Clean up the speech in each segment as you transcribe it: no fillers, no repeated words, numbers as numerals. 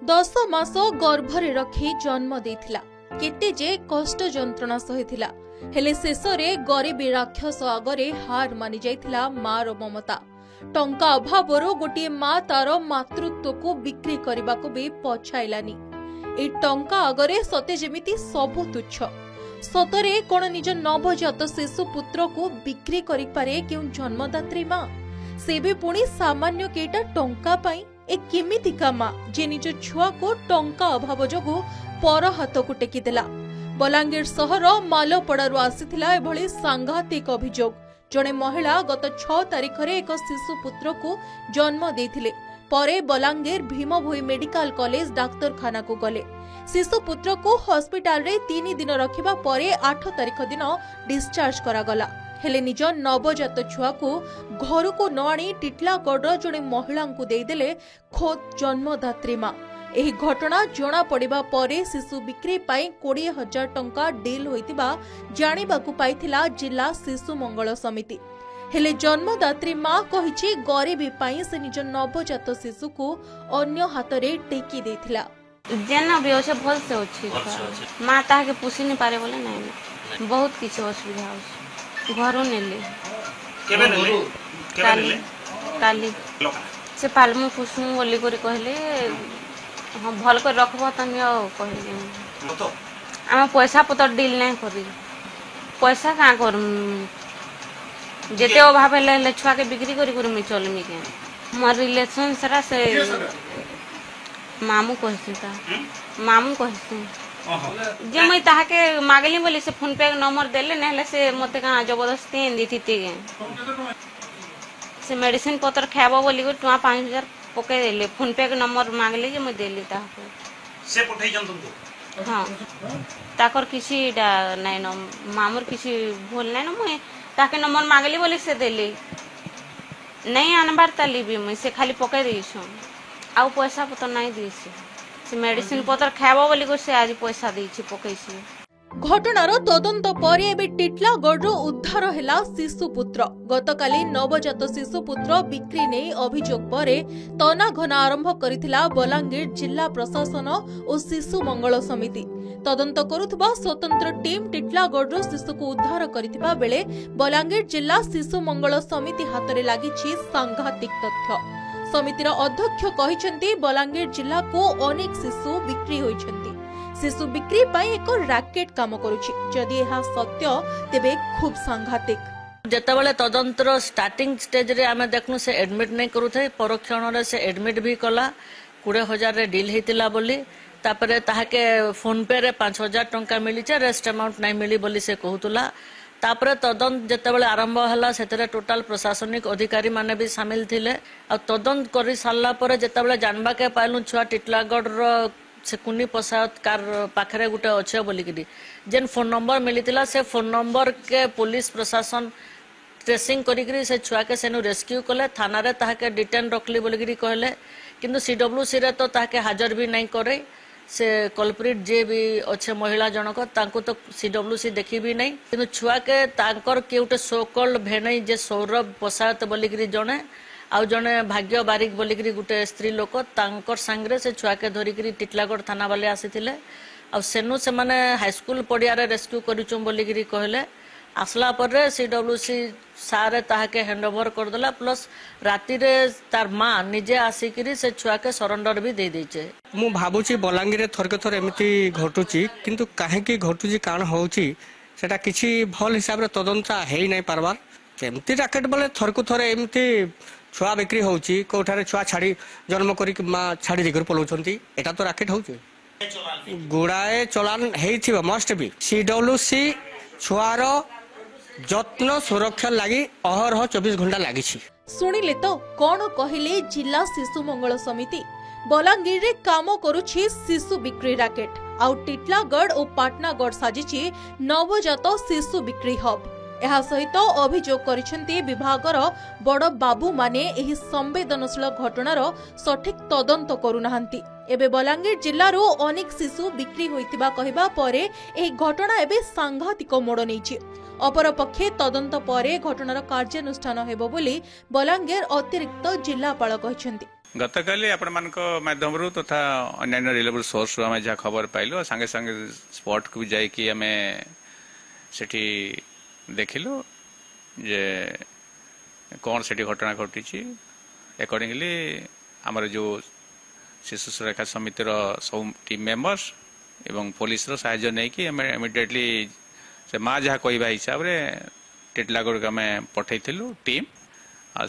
10 मास गर्भरे रखी जन्म देथिला केते जे कष्ट जंत्रणा सहिथिला हेले शेषरे गरीबी राक्षस आगरे हार मानि जाइथिला मार ममता। टंका अभावरो गोटे मां तार मातृत्व को बिक्री करबा को भी पछाइलानी। ए टंका आगरे सते जेमिति सबु तुच्छ। सतरे कोन निज नवजात शिशु पुत्र को बिक्री करि पारे केउ जन्मदात्री मां, से भी पुणी सामान्य केटा टंका पाई। ए केमितिका मां जे निज छुआ को टंका अभाव जोगु पर हाथ को टेकी देला। बलांगीर सहर मालपड़ारु आसीथिला एभली सांघातिक अभियोग। जणे महिला गत 6 तारिख रे एक शिशु पुत्र को जन्म देथिले। परे बलांगीर भीमभोई मेडिकल कॉलेज डाक्तरखाना को गले। शिशु पुत्र को हॉस्पिटल रे 3 दिन रखिबा परे 8 तारिख दिन डिस्चार्ज करा गला। हेले निज नवजात छुआ को घर को न आनी टिटलागढ़ जड़े महिला को देदेले खोद जन्मदात्री मां। एही घटना जना पड़िबा परे शिशु बिक्री पाई 20,000 टंका डील होइतिबा जानिबाकु पाइथिला जिला शिशु मंगल समिति। हेले जन्मदात्री मां कहिछि गरीबी पाई से निज नवजात शिशु को अन्य हातरे टेकी देथिला। जेना भी होছে भल से होछि मां ताके पुसी नि पारे बोले नै बहुत किछ असुविधा होछि। घर नेले केबे नेले काली से पालमु पुसमु बोली करी कहले हां भल कर रखबो तनी कहले तो हम पैसा पतर डील नै करी। पैसा का कर जेते अभाव ले छुआ के बिक्री करी करी मी चलमी के मोर रिलेशन सरा से मामू कहसिता मामू कहसिता जे मैं ताके मागली बोली से फोन पे नंबर देले नहले से मते का जबरदस्ती देती थी से मेडिसिन पत्र खाबो बोली को 5,000 पके देले। फोन पे के नंबर मागले जे मैं देली ताके से पठै जन तुमको। हां ताकर किसी डा नै न मामूर किसी भूल नै न मैं ताके नंबर मागली बोली से देली नै अनबार ताली भी मैं से खाली पके देइछो आउ पैसा पत्र नै देइछी से मेडिसिन पत्र खाबो बोली को से आज पैसा देइछी पकैसी। घटनार तदंत परे एबे टिटलागढ़ उद्धार हेला शिशु पुत्र। गतकाली नवजात शिशु पुत्र बिक्री नै अभियोग परे तनाघना आरंभ करिथिला बलांगीर जिला प्रशासन और शिशु मंगल समिति। तदंत करुथबा स्वतंत्र टीम टिटलागढ़ शिशु को उद्धार करिथिबा बेले बलांगीर जिला शिशु मंगल समिति हातरे लागिछि सांघातिक तथ्य। समितिर अध्यक्ष कहिसेंती बलांगीर जिला को अनेक शिशु बिक्री होइछंती। शिशु बिक्री पाई एक रैकेट काम करूछि। जदि एहा सत्य तेबे खूब सांघातिक। जेतेबेले तदंतर स्टार्टिंग स्टेज रे आमे देखनु से एडमिट नै करूथै परोक्षण रे से एडमिट भी कला 20,000 रे डील हेतिला बोली तापरे ताहाके फोन पे रे 5,000 टंका मिली छे रेस्ट अमाउंट नै मिली बोली से कहूतला। तापरे तदंत जेतेबेले आरंभ हला सेतरे टोटल प्रशासनिक अधिकारी माने भी शामिल थिले। आ तदंत करि सारला परे जेतेबेले जानबा के पाइलु छुआ टिटलागढ़ रो से कुनी पसायत कार पाखरे गुटे अच्छे बोलिकी जेन फोन नंबर मिलीला से फोन नंबर के पुलिस प्रशासन ट्रेसिंग करी से छुआ के सेनु रेस्क्यू कले थाना रे ताके डिटेन रखली बोलिकी कहले किंतु सीडब्ल्यूसी रे तो ताके हाजर भी नहीं करे। से कल्प्रिट जे भी अच्छे महिला जनक तांको तो सीडब्ल्यूसी देखी भी नहीं किंतु छुआ के तांकर केउटे सोकल भेनै जे सौरभ पसायत बोलिकी जणे आउ जने भाग्य बारिक बोलिकी गुटे स्त्री लोक तांकर संगरे से छुआ के धरिकी टिटलागढ़ थाना वाले आसीथिले। आ सेनु से माने हाईस्कूल पड़िया रे रेस्क्यू करिचुं बोलिकी कहले। आसला पर सीडब्ल्यूसी सारे ताहाके हैंडओवर कर देला प्लस राति रे तार मां निजे आसिकरी से छुआ के सरेंडर भी दे देचे। मु भाबुची बलांगीर रे थरके थर एमिति घटुची किंतु काहे की घटुची कान होउची सेटा किछि भल हिसाब रे तदंत हेई नै पारबार। केमती रैकेट बोले थरकु थर एमिति छुआ बिक्री होउची कोठारे छुआ छाड़ी जन्म करी मां छाड़ी दिगर पलोचंती एटा तो रैकेट होउची। गुड़ाए चलान हेइथिबो मस्ट बी सीडब्ल्यूसी छुआर जत्न सुरक्षा लागि अहरह 24 घंटा लागिछि। सुनिले तो कोन कहिले जिला शिशु मंगल समिति बलांगीर रे काम करूछि शिशु बिक्री रैकेट आउ टिटलागढ़ और पाटनागढ़ साजिछि नवजात शिशु बिक्री हब। एहा सहित अभियोग करिसेंती विभागर बड़ बाबू माने एही संवेदनशील घटनार सठिक तदंत करूनाहांती। एबे बलांगीर जिल्लारो अनेक शिशु बिक्री होइतिबा कहिबा परे एही घटना एबे सांघातिक मोड़ नेछि। अपरपक्षे तदंत परे घटनार कार्यानुष्ठान हेबो बोली बलांगीर अतिरिक्त जिल्लापाल कहिसेंती। गतकाली आपण मानक माध्यम तथा अन्य रिलेबल सोर्स आम जहाँ खबर पाइलु सांगे सांगे स्पॉट को भी जाइए आम सेठी देखिलु जे कौन सेठी घटना घटी अकॉर्डिंगली आमर जो शिशु सुरक्षा समितिर सब टीम मेंबर्स एवं पुलिस रो सहायता नहीं कि इमिडिएटली से माँ जहाँ कहवा हिसाब से टिटलागढ़ को आम पठेलु टीम आ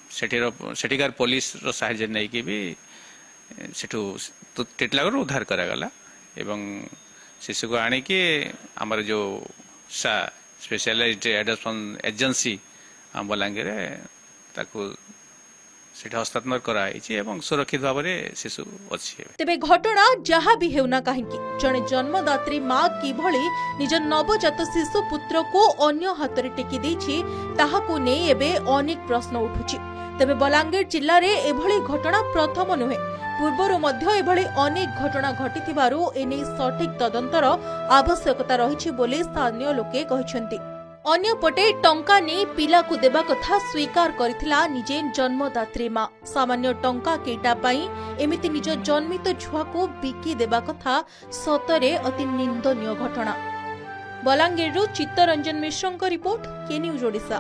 सेठिकार पुलिस रो सहायता नहीं कि भी सेठू टिटलागढ़ उद्धार करागला एवं शिशु को आणिकी आमर जो सा स्पेशलाइज्ड एडप्शन एजेंसी आम बलांगीर ताकू हस्तांतर कर सुरक्षित भाव में शिशु अच्छी। तेबे घटना जहाँ भी हेउना काहेकि जड़े जन्मदात्री माँ किभली निज नवजात शिशु पुत्र को अन्य हाथ में टेकी देछि ताहाकु नै एबे अनेक प्रश्न उठुछि। तेबे बलांगीर जिल्ला रे एभली घटना प्रथम नुहे, पूर्वरु मध्य एभली अनेक घटना घटिथिबारु एनै सठिक तदंतर आवश्यकता रहिछि बोली स्थानीय लोके कहिसेंति। अन्यपटे टंका ने पिला को देबा कथा स्वीकार करथिला निजे जन्मदात्री माँ। सामान्य टंका केटा पाई एमिति निज जन्मित छुआ को बिकी देबा कथा सतरे अति निंदनीय घटना। बलांगीरु चित्तरंजन मिश्रଙ୍କ रिपोर्ट, के न्यूज ओडिशा।